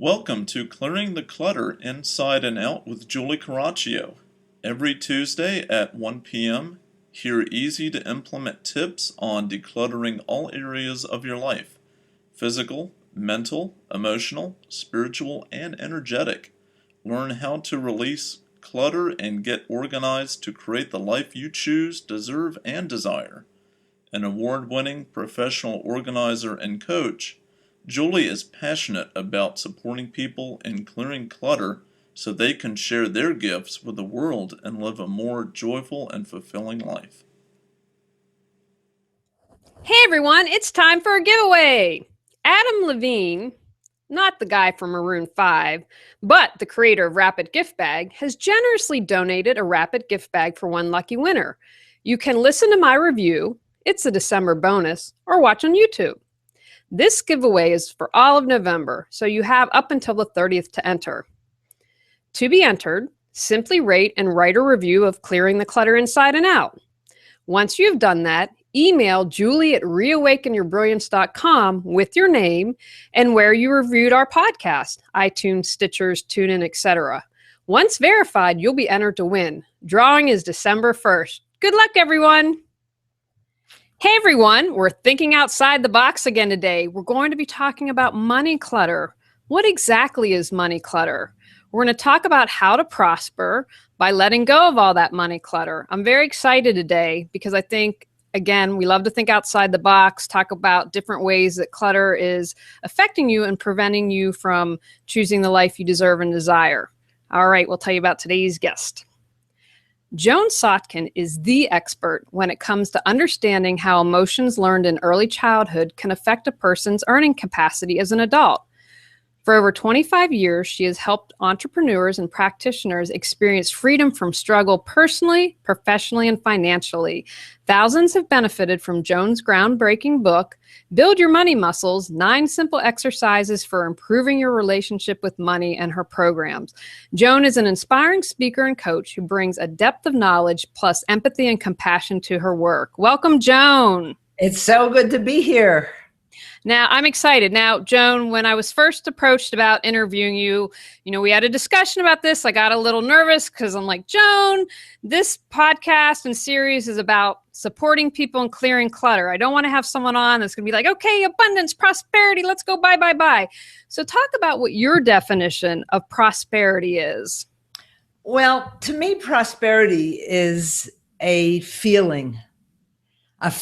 Welcome to Clearing the Clutter Inside and Out with Julie Coraccio. Every Tuesday at 1 p.m., hear easy to implement tips on decluttering all areas of your life: physical, mental, emotional, spiritual, and energetic. Learn how to release clutter and get organized to create the life you choose, deserve, and desire. An award-winning professional organizer and coach, Julie is passionate about supporting people in clearing clutter so they can share their gifts with the world and live a more joyful and fulfilling life. Hey everyone, it's time for a giveaway. Adam Levine, not the guy from Maroon 5, but the creator of Rapid Gift Bag, has generously donated a Rapid Gift Bag for one lucky winner. You can listen to my review, it's a December bonus, or watch on YouTube. This giveaway is for all of November, so you have up until the 30th to enter. To be entered, simply rate and write a review of Clearing the Clutter Inside and Out. Once you've done that, email julie@reawakenyourbrilliance.com with your name and where you reviewed our podcast, iTunes, Stitchers, TuneIn, etc. Once verified, you'll be entered to win. Drawing is December 1st. Good luck, everyone! Hey everyone, we're thinking outside the box again today. We're going to be talking about money clutter. What exactly is money clutter? We're going to talk about how to prosper by letting go of all that money clutter. I'm very excited today because I think, again, we love to think outside the box, talk about different ways that clutter is affecting you and preventing you from choosing the life you deserve and desire. All right, we'll tell you about today's guest. Joan Sotkin is the expert when it comes to understanding how emotions learned in early childhood can affect a person's earning capacity as an adult. For over 25 years, she has helped entrepreneurs and practitioners experience freedom from struggle personally, professionally, and financially. Thousands have benefited from Joan's groundbreaking book, Build Your Money Muscles: 9 Simple Exercises for Improving Your Relationship with Money, and her programs. Joan is an inspiring speaker and coach who brings a depth of knowledge plus empathy and compassion to her work. Welcome, Joan. It's so good to be here. Now, I'm excited. Now, Joan, when I was first approached about interviewing you, we had a discussion about this. I got a little nervous because I'm like, Joan, this podcast and series is about supporting people and clearing clutter. I don't want to have someone on that's going to be like, okay, abundance, prosperity, let's go buy, buy, buy. So talk about what your definition of prosperity is. Well, to me, prosperity is a feeling of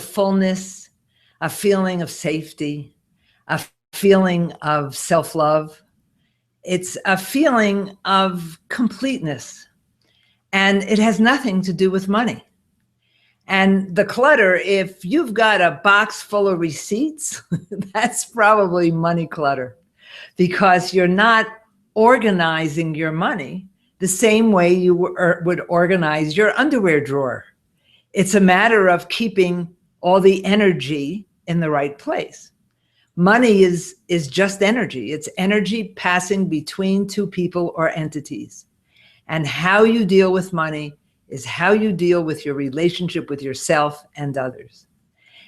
fullness, a feeling of safety, a feeling of self-love. It's a feeling of completeness, and it has nothing to do with money. And the clutter, if you've got a box full of receipts, that's probably money clutter, because you're not organizing your money the same way you would organize your underwear drawer. It's a matter of keeping all the energy in the right place. Money is just energy. It's energy passing between two people or entities. And how you deal with money is how you deal with your relationship with yourself and others.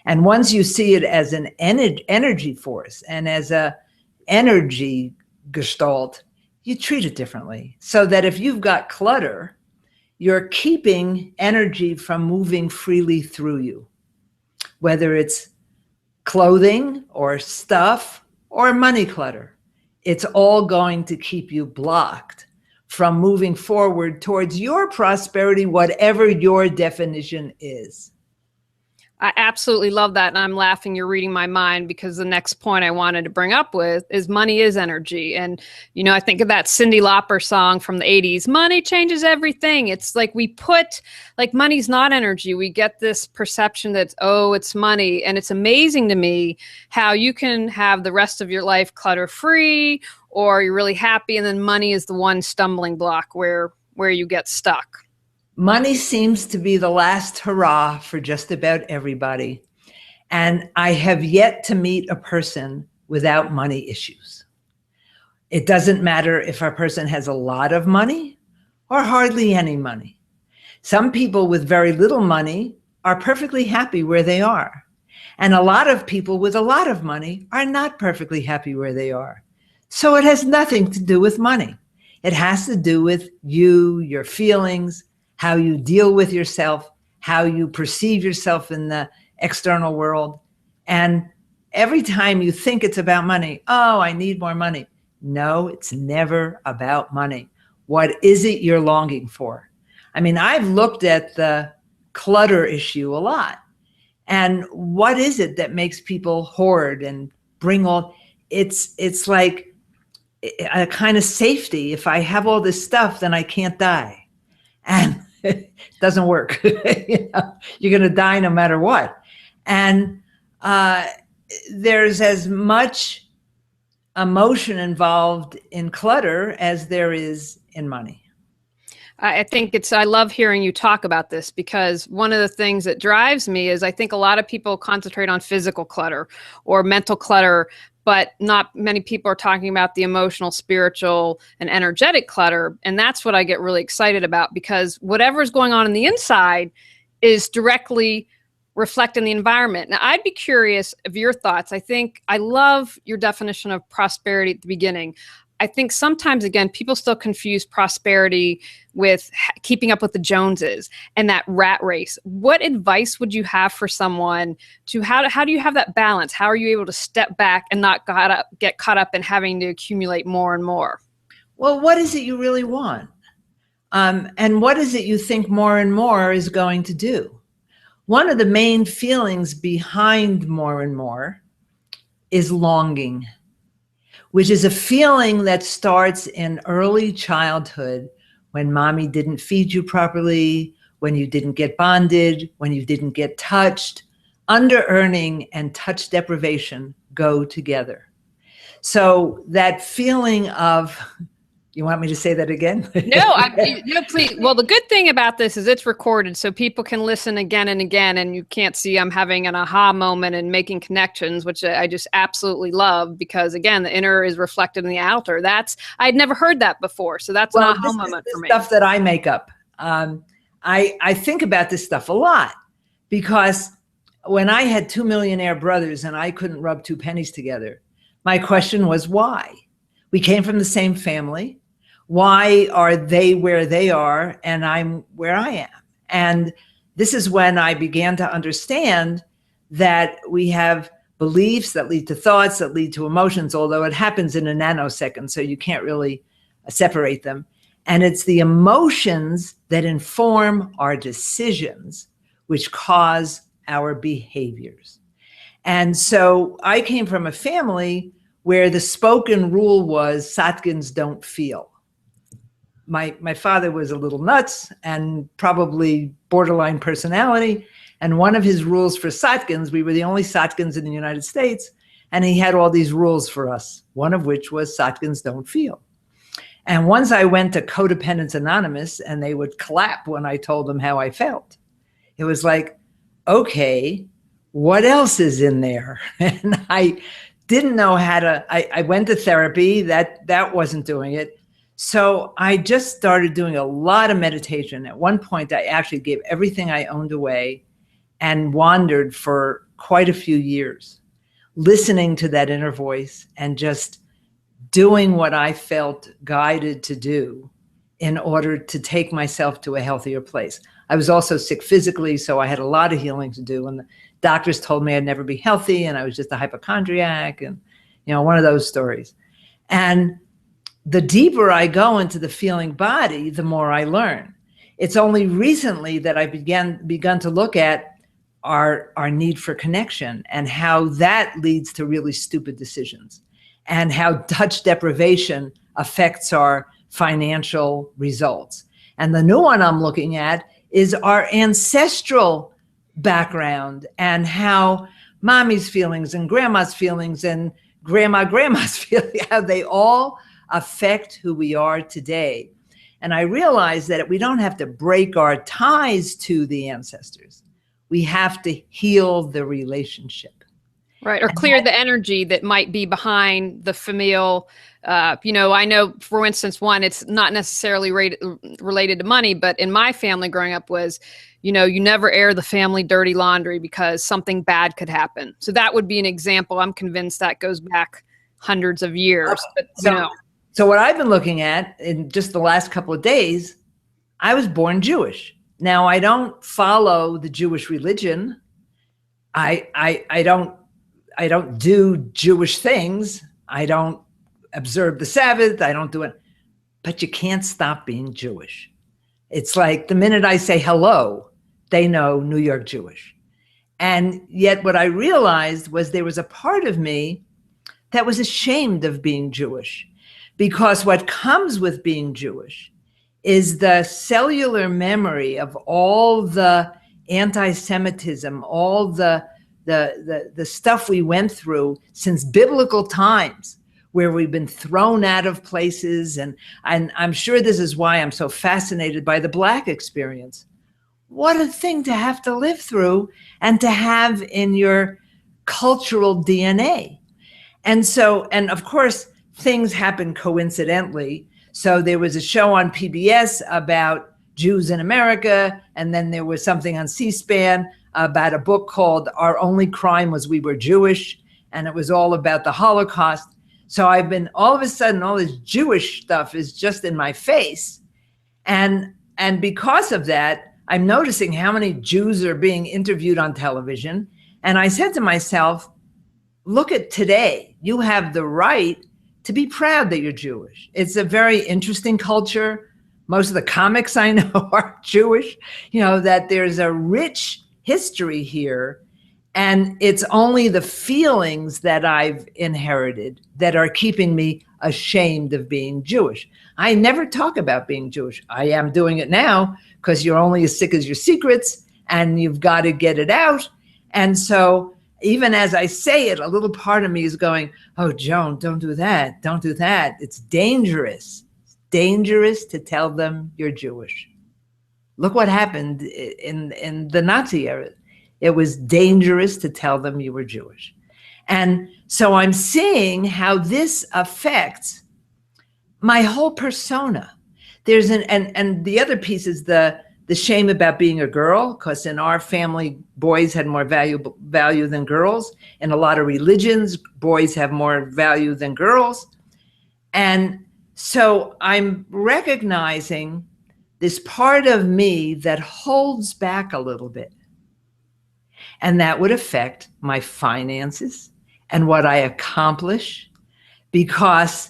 And once you see it as an energy force and as a energy gestalt, you treat it differently. So that if you've got clutter, you're keeping energy from moving freely through you. Whether it's clothing or stuff or money clutter, it's all going to keep you blocked from moving forward towards your prosperity, whatever your definition is. I absolutely love that. And I'm laughing, you're reading my mind, because the next point I wanted to bring up with is money is energy. And, I think of that Cyndi Lauper song from the 80s, money changes everything. It's like money's not energy. We get this perception that, it's money. And it's amazing to me how you can have the rest of your life clutter free, or you're really happy, and then money is the one stumbling block where you get stuck. Money seems to be the last hurrah for just about everybody. And I have yet to meet a person without money issues. It doesn't matter if a person has a lot of money or hardly any money. Some people with very little money are perfectly happy where they are. And a lot of people with a lot of money are not perfectly happy where they are. So it has nothing to do with money. It has to do with you, your feelings, how you deal with yourself, how you perceive yourself in the external world. And every time you think it's about money, oh, I need more money. No, it's never about money. What is it you're longing for? I mean, I've looked at the clutter issue a lot. And what is it that makes people hoard and bring all, it's like a kind of safety. If I have all this stuff, then I can't die. And it doesn't work. You know, you're going to die no matter what. And there's as much emotion involved in clutter as there is in money. I think I love hearing you talk about this, because one of the things that drives me is I think a lot of people concentrate on physical clutter or mental clutter, but not many people are talking about the emotional, spiritual, and energetic clutter. And that's what I get really excited about, because whatever's going on the inside is directly reflecting the environment. Now, I'd be curious of your thoughts. I think I love your definition of prosperity at the beginning. I think sometimes, again, people still confuse prosperity with keeping up with the Joneses and that rat race. What advice would you have for someone to how do you have that balance? How are you able to step back and not get caught up in having to accumulate more and more? Well, what is it you really want? And what is it you think more and more is going to do? One of the main feelings behind more and more is longing, which is a feeling that starts in early childhood, when mommy didn't feed you properly, when you didn't get bonded, when you didn't get touched. Under-earning and touch deprivation go together. So that feeling of, you want me to say that again? No, please. Well, the good thing about this is it's recorded, so people can listen again and again, and you can't see I'm having an aha moment and making connections, which I just absolutely love, because again, the inner is reflected in the outer. I'd never heard that before, so that's an aha moment for me. Stuff that I make up. I think about this stuff a lot, because when I had 2 millionaire brothers and I couldn't rub 2 pennies together, my question was why? We came from the same family. Why are they where they are and I'm where I am? And this is when I began to understand that we have beliefs that lead to thoughts, that lead to emotions, although it happens in a nanosecond, so you can't really separate them. And it's the emotions that inform our decisions, which cause our behaviors. And so I came from a family where the spoken rule was Sotkins don't feel. My father was a little nuts and probably borderline personality. And one of his rules for Sotkins, we were the only Sotkins in the United States, and he had all these rules for us, one of which was Sotkins don't feel. And once I went to Codependence Anonymous, and they would clap when I told them how I felt. It was like, okay, what else is in there? And I didn't know how to, I went to therapy, that wasn't doing it. So I just started doing a lot of meditation. At one point, I actually gave everything I owned away and wandered for quite a few years, listening to that inner voice and just doing what I felt guided to do in order to take myself to a healthier place. I was also sick physically, so I had a lot of healing to do. And the doctors told me I'd never be healthy, and I was just a hypochondriac, and one of those stories. And the deeper I go into the feeling body, the more I learn. It's only recently that I begun to look at our need for connection and how that leads to really stupid decisions, and how touch deprivation affects our financial results. And the new one I'm looking at is our ancestral background, and how mommy's feelings and grandma's feelings and grandma's feelings, how they all affect who we are today. And I realized that we don't have to break our ties to the ancestors. We have to heal the relationship. Right, or clear the energy that might be behind the familial. I know, for instance, it's not necessarily related to money, but in my family growing up was, you never air the family dirty laundry because something bad could happen. So that would be an example. I'm convinced that goes back hundreds of years. But So what I've been looking at in just the last couple of days, I was born Jewish. Now I don't follow the Jewish religion. I don't do Jewish things. I don't observe the Sabbath. I don't do it. But you can't stop being Jewish. It's like the minute I say hello, they know New York Jewish. And yet what I realized was there was a part of me that was ashamed of being Jewish, because what comes with being Jewish is the cellular memory of all the anti-Semitism, all the stuff we went through since biblical times, where we've been thrown out of places. And I'm sure this is why I'm so fascinated by the Black experience. What a thing to have to live through and to have in your cultural DNA. And of course, things happen coincidentally. So there was a show on PBS about Jews in America, and then there was something on C-SPAN about a book called Our Only Crime Was We Were Jewish, and it was all about the Holocaust. So I've been, all of a sudden, all this Jewish stuff is just in my face. And because of that, I'm noticing how many Jews are being interviewed on television. And I said to myself, look at today, you have the right to be proud that you're Jewish. It's a very interesting culture. Most of the comics I know are Jewish, that there's a rich history here. And it's only the feelings that I've inherited that are keeping me ashamed of being Jewish. I never talk about being Jewish. I am doing it now because you're only as sick as your secrets and you've got to get it out. And so even as I say it, a little part of me is going, oh, Joan, don't do that. Don't do that. It's dangerous. It's dangerous to tell them you're Jewish. Look what happened in the Nazi era. It was dangerous to tell them you were Jewish. And so I'm seeing how this affects my whole persona. There's and the other piece is the shame about being a girl, because in our family, boys had more value than girls. In a lot of religions, boys have more value than girls. And so I'm recognizing this part of me that holds back a little bit. And that would affect my finances and what I accomplish, because,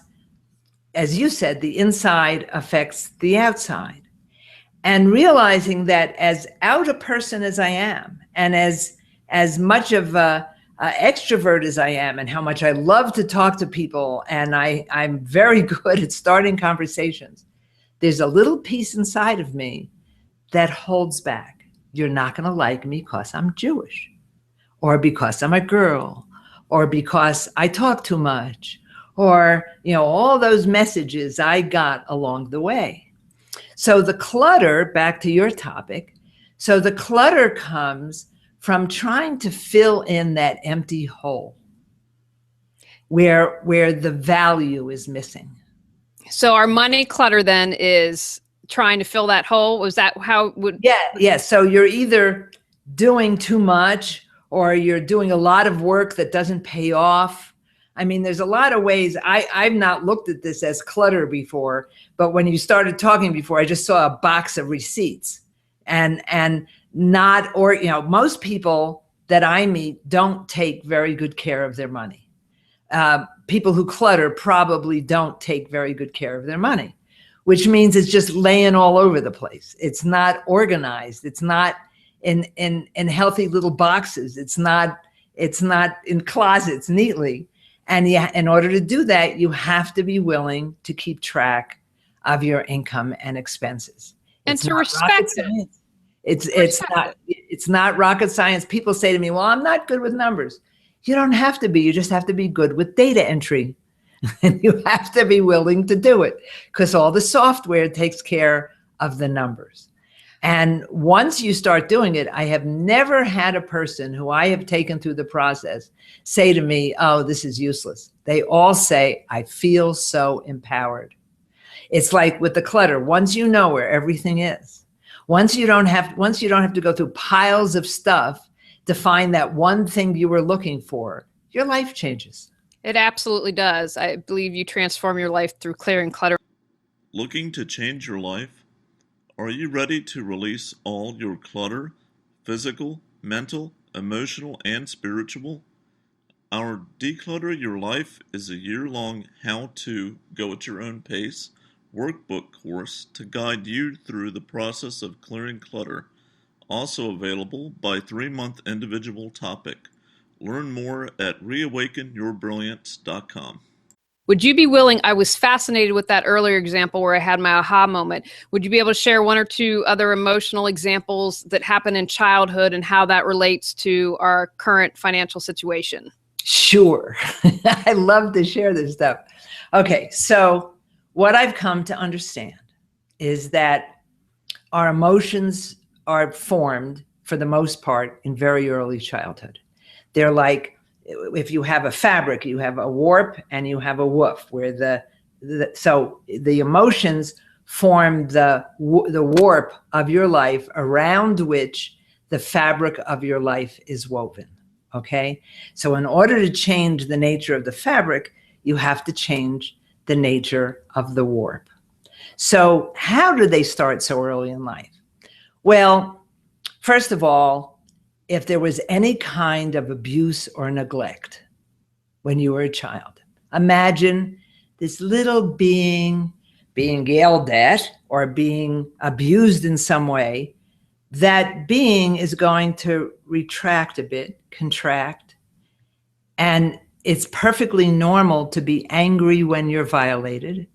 as you said, the inside affects the outside. And realizing that as out a person as I am, and as much of a extrovert as I am, and how much I love to talk to people, and I'm very good at starting conversations, there's a little piece inside of me that holds back. You're not going to like me because I'm Jewish, or because I'm a girl, or because I talk too much, or, all those messages I got along the way. So the clutter, back to your topic, so the clutter comes from trying to fill in that empty hole where the value is missing. So our money clutter then is trying to fill that hole. Was that how it would? Yeah. So you're either doing too much, or you're doing a lot of work that doesn't pay off. I mean, there's a lot of ways. I've not looked at this as clutter before, but when you started talking before, I just saw a box of receipts, and not, or, most people that I meet don't take very good care of their money. People who clutter probably don't take very good care of their money, which means it's just laying all over the place. It's not organized. It's not in healthy little boxes. It's not in closets neatly. And in order to do that, you have to be willing to keep track of your income and expenses. And to respect it. It's not rocket science. People say to me, well, I'm not good with numbers. You don't have to be. You just have to be good with data entry. And you have to be willing to do it, because all the software takes care of the numbers. And once you start doing it, I have never had a person who I have taken through the process say to me, oh, this is useless. They all say, I feel so empowered. It's like with the clutter. Once you know where everything is, once you don't have to go through piles of stuff to find that one thing you were looking for, your life changes. It absolutely does. I believe you transform your life through clearing clutter. Looking to change your life? Are you ready to release all your clutter, physical, mental, emotional, and spiritual? Our Declutter Your Life is a year-long how-to, go at your own pace workbook course to guide you through the process of clearing clutter, also available by 3-month individual topic. Learn more at reawakenyourbrilliance.com. Would you be willing, I was fascinated with that earlier example where I had my aha moment. Would you be able to share one or two other emotional examples that happen in childhood and how that relates to our current financial situation? Sure. I love to share this stuff. Okay, so what I've come to understand is that our emotions are formed, for the most part, in very early childhood. They're like, if you have a fabric, you have a warp and you have a woof, where so the emotions form the warp of your life around which the fabric of your life is woven. Okay, so in order to change the nature of the fabric, you have to change the nature of the warp. So how do they start so early in life? Well, first of all, if there was any kind of abuse or neglect when you were a child, imagine this little being yelled at or being abused in some way. That being is going to retract a bit, contract, and it's perfectly normal to be angry when you're violated.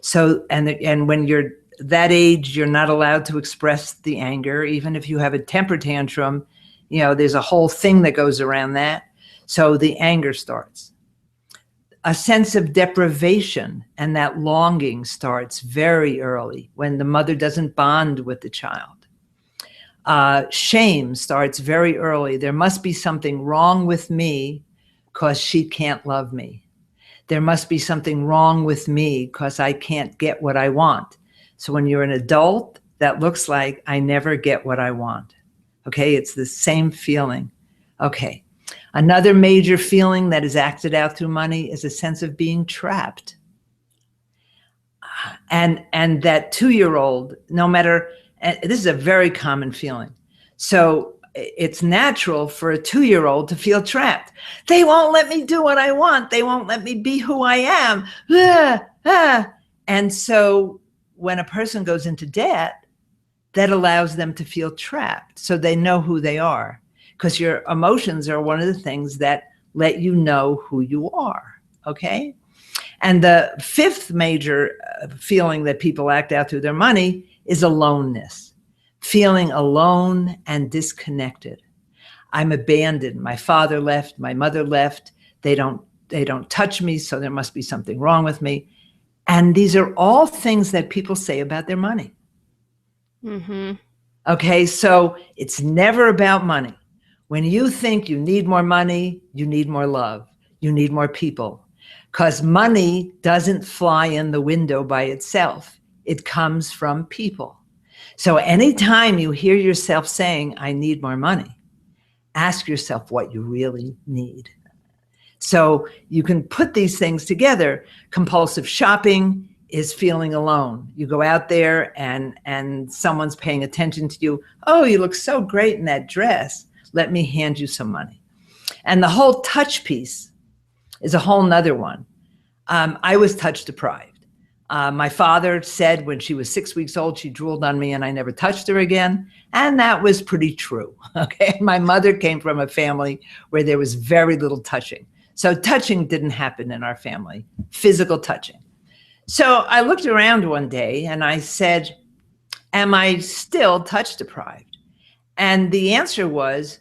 So, and when you're that age, you're not allowed to express the anger. Even if you have a temper tantrum, there's a whole thing that goes around that. So the anger starts. A sense of deprivation and that longing starts very early when the mother doesn't bond with the child. Shame starts very early. There must be something wrong with me because she can't love me. There must be something wrong with me because I can't get what I want. So when you're an adult, that looks like I never get what I want. Okay, it's the same feeling. Okay, another major feeling that is acted out through money is a sense of being trapped. And that 2-year-old, no matter, this is a very common feeling. So it's natural for a 2-year-old to feel trapped. They won't let me do what I want. They won't let me be who I am. And so when a person goes into debt, that allows them to feel trapped. So they know who they are, because your emotions are one of the things that let you know who you are. Okay. And the fifth major feeling that people act out through their money is aloneness, feeling alone and disconnected. I'm abandoned. My father left, my mother left. They don't touch me, so there must be something wrong with me. And these are all things that people say about their money. Mm-hmm. Okay, so it's never about money. When you think you need more money, you need more love, you need more people, because money doesn't fly in the window by itself. It comes from people. So anytime you hear yourself saying, I need more money, ask yourself what you really need. So you can put these things together. Compulsive shopping is feeling alone. You go out there and someone's paying attention to you. Oh, you look so great in that dress. Let me hand you some money. And the whole touch piece is a whole nother one. I was touch deprived. My father said when she was 6 weeks old, she drooled on me and I never touched her again. And that was pretty true. Okay. My mother came from a family where there was very little touching. So touching didn't happen in our family, physical touching. So I looked around one day and I said, am I still touch deprived? And the answer was,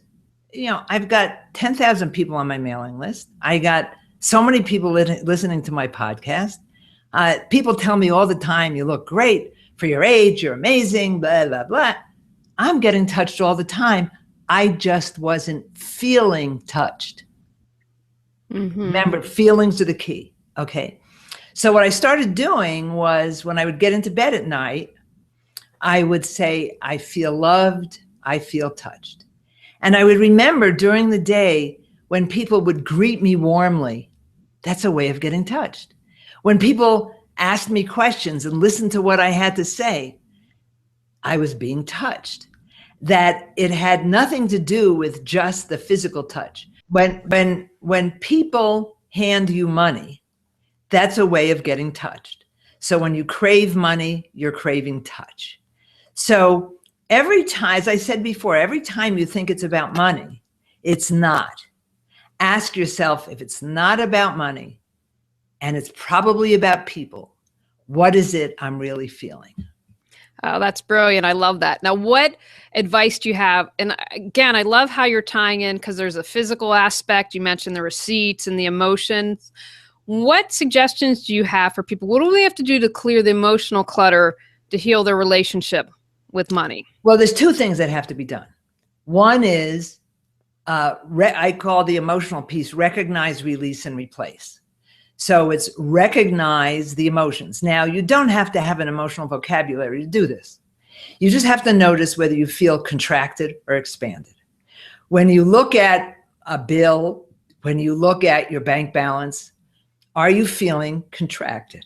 I've got 10,000 people on my mailing list. I got so many people listening to my podcast. People tell me all the time, you look great for your age, you're amazing, blah, blah, blah. I'm getting touched all the time. I just wasn't feeling touched. Mm-hmm. Remember, feelings are the key. Okay. So what I started doing was when I would get into bed at night, I would say, I feel loved, I feel touched. And I would remember during the day when people would greet me warmly, that's a way of getting touched. When people asked me questions and listened to what I had to say, I was being touched. That it had nothing to do with just the physical touch. When people hand you money, that's a way of getting touched. So when you crave money, you're craving touch. So every time, as I said before, every time you think it's about money, it's not. Ask yourself, if it's not about money and it's probably about people, what is it I'm really feeling? Oh, that's brilliant. I love that. Now, what advice do you have? And again, I love how you're tying in, because there's a physical aspect. You mentioned the receipts and the emotions. What suggestions do you have for people? What do they have to do to clear the emotional clutter to heal their relationship with money? Well, there's two things that have to be done. One is, I call the emotional piece, recognize, release, and replace. So it's recognize the emotions. Now, you don't have to have an emotional vocabulary to do this. You just have to notice whether you feel contracted or expanded. When you look at a bill, when you look at your bank balance, are you feeling contracted?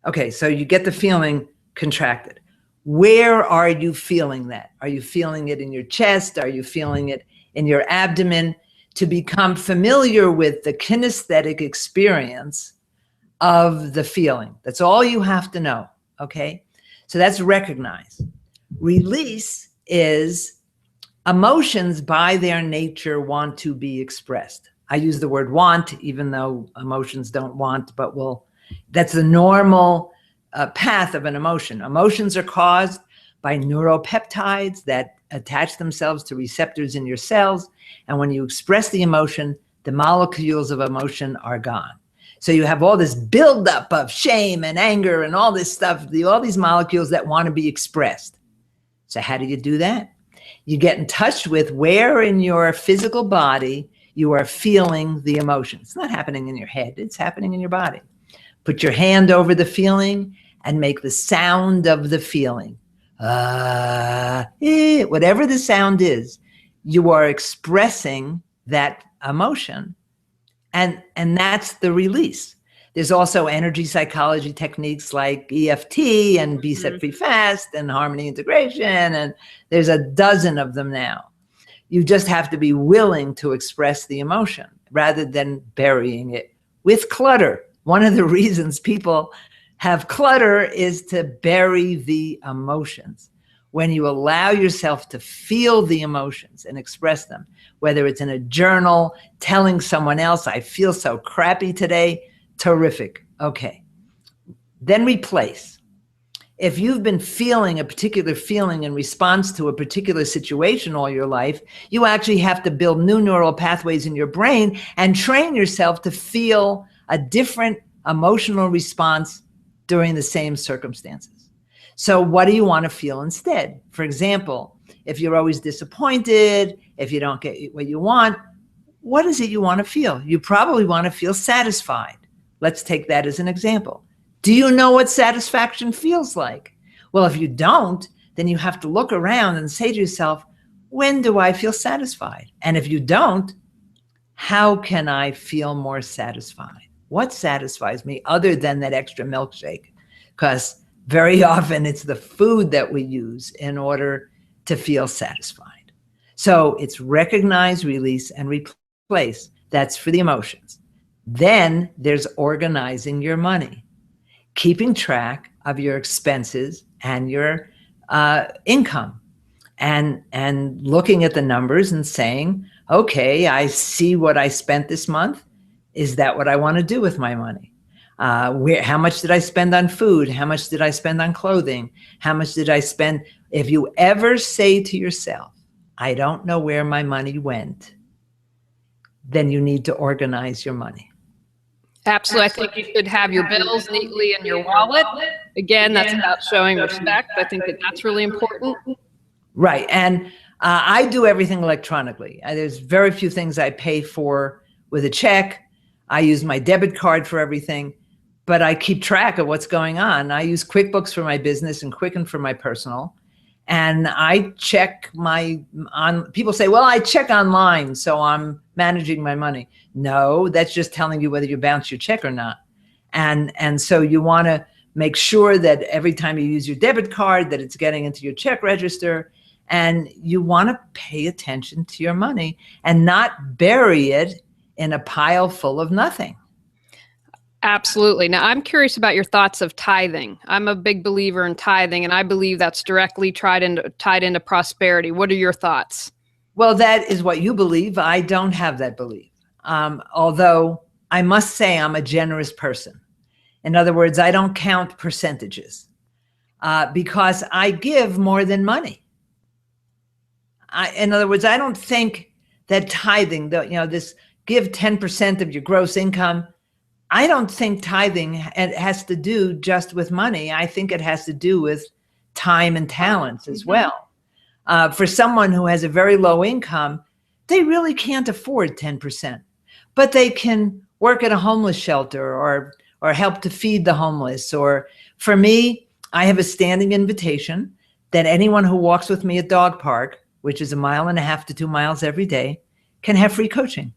Okay, so you get the feeling contracted. Where are you feeling that? Are you feeling it in your chest? Are you feeling it in your abdomen? To become familiar with the kinesthetic experience of the feeling. That's all you have to know, okay? So that's recognize. Release is emotions by their nature want to be expressed. I use the word want, even though emotions don't want, but that's the normal path of an emotion. Emotions are caused by neuropeptides that attach themselves to receptors in your cells. And when you express the emotion, the molecules of emotion are gone. So you have all this buildup of shame and anger and all this stuff, all these molecules that want to be expressed. So how do you do that? You get in touch with where in your physical body you are feeling the emotion. It's not happening in your head, it's happening in your body. Put your hand over the feeling and make the sound of the feeling. Whatever the sound is, you are expressing that emotion, and that's the release. There's also energy psychology techniques like EFT and Be Set Free Fast and harmony integration, and there's a dozen of them now. You just have to be willing to express the emotion rather than burying it with clutter. One of the reasons people have clutter is to bury the emotions. When you allow yourself to feel the emotions and express them, whether it's in a journal, telling someone else, I feel so crappy today, terrific. Okay. Then replace. If you've been feeling a particular feeling in response to a particular situation all your life, you actually have to build new neural pathways in your brain and train yourself to feel a different emotional response during the same circumstances. So what do you want to feel instead? For example, if you're always disappointed, if you don't get what you want, what is it you want to feel? You probably want to feel satisfied. Let's take that as an example. Do you know what satisfaction feels like? Well, if you don't, then you have to look around and say to yourself, when do I feel satisfied? And if you don't, how can I feel more satisfied? What satisfies me other than that extra milkshake? Because very often it's the food that we use in order to feel satisfied. So it's recognize, release, and replace. That's for the emotions. Then there's organizing your money, keeping track of your expenses and your income, and looking at the numbers and saying, okay, I see what I spent this month. Is that what I want to do with my money? How much did I spend on food? How much did I spend on clothing? How much did I spend? If you ever say to yourself, I don't know where my money went, then you need to organize your money. Absolutely. I think you should have your bills neatly in your wallet. Again, that's about showing respect. I think that's really important. Right. And I do everything electronically. There's very few things I pay for with a check. I use my debit card for everything, but I keep track of what's going on. I use QuickBooks for my business and Quicken for my personal. And I check people say, well, I check online, so I'm managing my money. No, that's just telling you whether you bounce your check or not. And so you want to make sure that every time you use your debit card, that it's getting into your check register. And you want to pay attention to your money and not bury it in a pile full of nothing. Absolutely. Now, I'm curious about your thoughts of tithing. I'm a big believer in tithing, and I believe that's directly tied into prosperity. What are your thoughts? Well, that is what you believe. I don't have that belief. Although I must say I'm a generous person. In other words, I don't count percentages because I give more than money. In other words, I don't think that tithing, this give 10% of your gross income, I don't think tithing has to do just with money. I think it has to do with time and talents as well. For someone who has a very low income, they really can't afford 10%, but they can work at a homeless shelter or help to feed the homeless. Or for me, I have a standing invitation that anyone who walks with me at Dog Park, which is 1.5 miles to 2 miles every day, can have free coaching.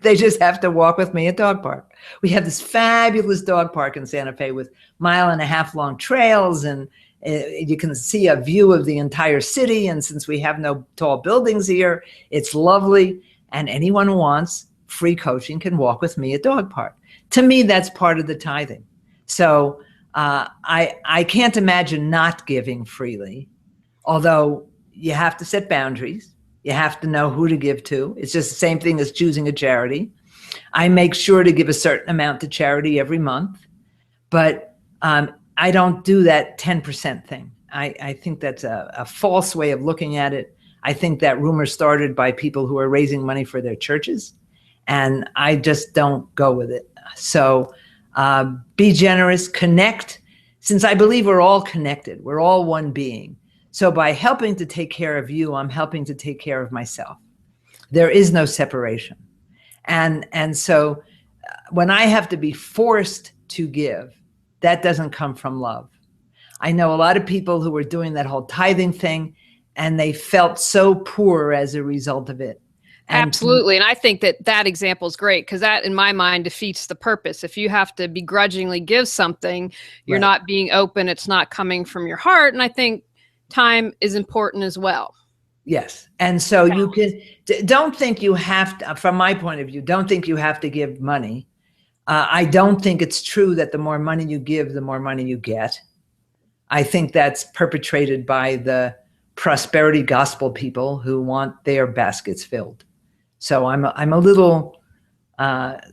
They just have to walk with me at Dog Park. We have this fabulous dog park in Santa Fe with 1.5 mile long trails, and you can see a view of the entire city. And since we have no tall buildings here, it's lovely. And anyone who wants free coaching can walk with me at Dog Park. To me, that's part of the tithing. So I can't imagine not giving freely, although you have to set boundaries. You have to know who to give to. It's just the same thing as choosing a charity. I make sure to give a certain amount to charity every month, but I don't do that 10% thing. I think that's a false way of looking at it. I think that rumor started by people who are raising money for their churches, and I just don't go with it. So be generous, connect. Since I believe we're all connected, we're all one being. So by helping to take care of you, I'm helping to take care of myself. There is no separation. And so when I have to be forced to give, that doesn't come from love. I know a lot of people who were doing that whole tithing thing, and they felt so poor as a result of it. Absolutely. And I think that example is great because that, in my mind, defeats the purpose. If you have to begrudgingly give something, you're not being open. It's not coming from your heart. And I think time is important as well. Yes. And so you don't think you have to, from my point of view, don't think you have to give money. I don't think it's true that the more money you give, the more money you get. I think that's perpetrated by the prosperity gospel people who want their baskets filled. So I'm a little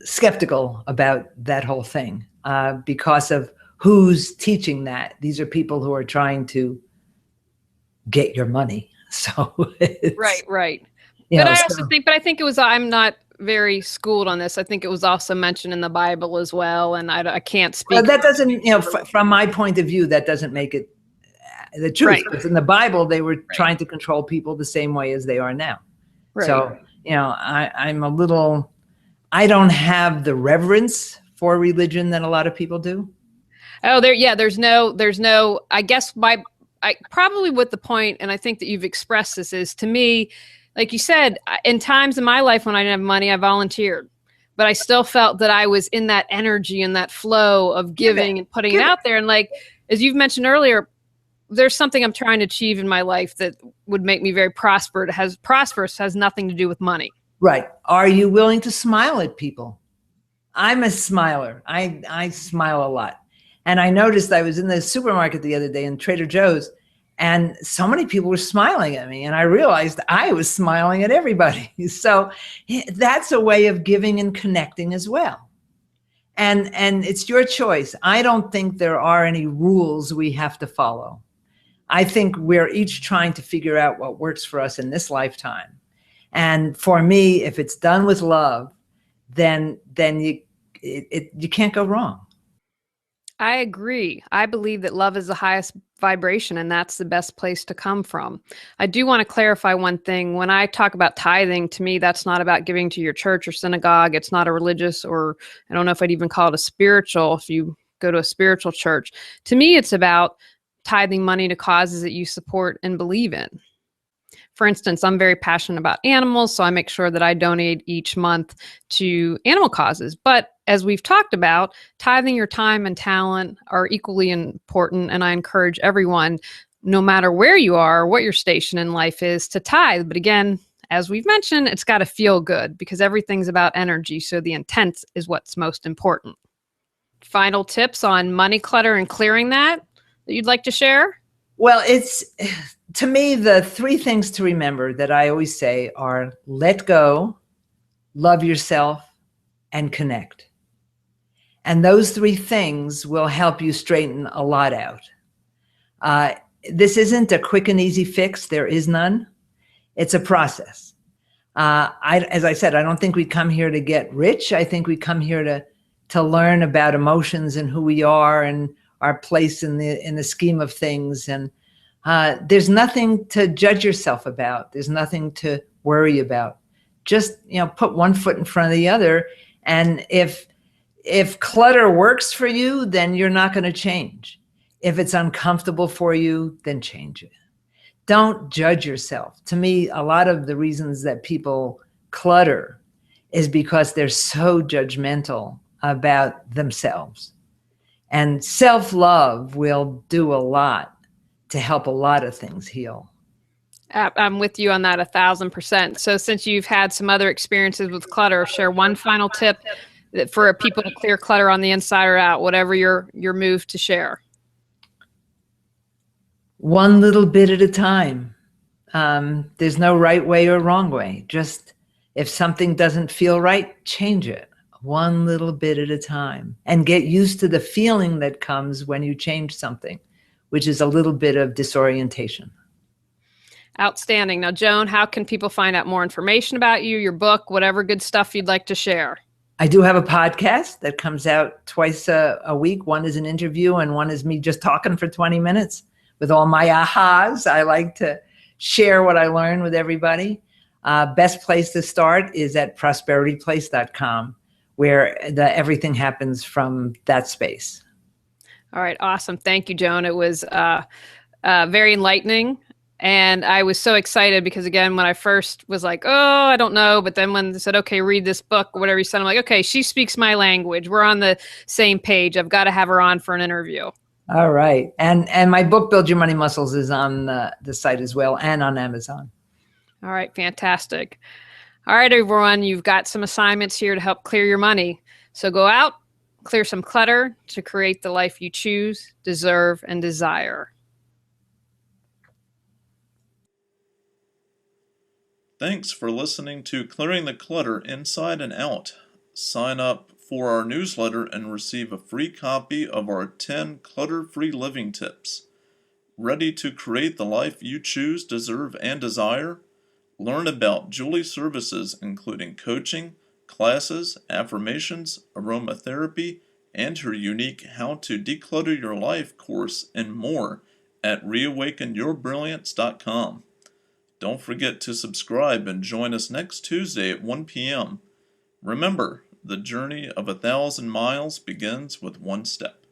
skeptical about that whole thing because of who's teaching that. These are people who are trying to get your money. So right. But I think it was, I'm not very schooled on this. I think it was also mentioned in the Bible as well. And I can't speak. Well, that doesn't, from my point of view, that doesn't make it the truth. Right. Because in the Bible, they were trying to control people the same way as they are now. Right. So, I'm a little, I don't have the reverence for religion that a lot of people do. Oh, there's no, I guess probably what the point, and I think that you've expressed this is, to me, like you said, in times in my life when I didn't have money, I volunteered, but I still felt that I was in that energy and that flow of giving and putting it out there. And like, as you've mentioned earlier, there's something I'm trying to achieve in my life that would make me very prosperous, has nothing to do with money. Right. Are you willing to smile at people? I'm a smiler. I smile a lot. And I noticed I was in the supermarket the other day in Trader Joe's, and so many people were smiling at me. And I realized I was smiling at everybody. So that's a way of giving and connecting as well. And it's your choice. I don't think there are any rules we have to follow. I think we're each trying to figure out what works for us in this lifetime. And for me, if it's done with love, then you can't go wrong. I agree. I believe that love is the highest vibration, and that's the best place to come from. I do want to clarify one thing. When I talk about tithing, to me, that's not about giving to your church or synagogue. It's not a religious, or I don't know if I'd even call it a spiritual, if you go to a spiritual church. To me, it's about tithing money to causes that you support and believe in. For instance, I'm very passionate about animals, so I make sure that I donate each month to animal causes. But as we've talked about, tithing your time and talent are equally important, and I encourage everyone, no matter where you are, what your station in life is, to tithe. But again, as we've mentioned, it's got to feel good because everything's about energy, so the intent is what's most important. Final tips on money clutter and clearing that you'd like to share? Well, to me, the three things to remember that I always say are let go, love yourself, and connect. And those three things will help you straighten a lot out. This isn't a quick and easy fix. There is none. It's a process. As I said, I don't think we come here to get rich. I think we come here to learn about emotions and who we are and our place in the scheme of things. And there's nothing to judge yourself about. There's nothing to worry about. Just, put one foot in front of the other. And if clutter works for you, then you're not going to change. If it's uncomfortable for you, then change it. Don't judge yourself. To me, a lot of the reasons that people clutter is because they're so judgmental about themselves. And self-love will do a lot to help a lot of things heal. I'm with you on that 1,000%. So since you've had some other experiences with clutter, share one final tip that for people to clear clutter on the inside or out, whatever your move to share. One little bit at a time. There's no right way or wrong way. Just if something doesn't feel right, change it. One little bit at a time. And get used to the feeling that comes when you change something, which is a little bit of disorientation. Outstanding. Now, Joan, how can people find out more information about you, your book, whatever good stuff you'd like to share? I do have a podcast that comes out twice a week. One is an interview and one is me just talking for 20 minutes with all my ahas. I like to share what I learn with everybody. Best place to start is at prosperityplace.com, where everything happens from that space. All right. Awesome. Thank you, Joan. It was very enlightening. And I was so excited because, again, when I first was like, oh, I don't know. But then when they said, okay, read this book, or whatever you said, I'm like, okay, she speaks my language. We're on the same page. I've got to have her on for an interview. All right. And my book, Build Your Money Muscles, is on the site as well and on Amazon. All right. Fantastic. All right, everyone. You've got some assignments here to help clear your money. So go out, clear some clutter to create the life you choose, deserve, and desire. Thanks for listening to Clearing the Clutter Inside and Out. Sign up for our newsletter and receive a free copy of our 10 clutter-free living tips. Ready to create the life you choose, deserve, and desire? Learn about Julie's services including coaching, classes, affirmations, aromatherapy, and her unique How to Declutter Your Life course and more at reawakenyourbrilliance.com. Don't forget to subscribe and join us next Tuesday at 1 p.m. Remember, the journey of 1,000 miles begins with one step.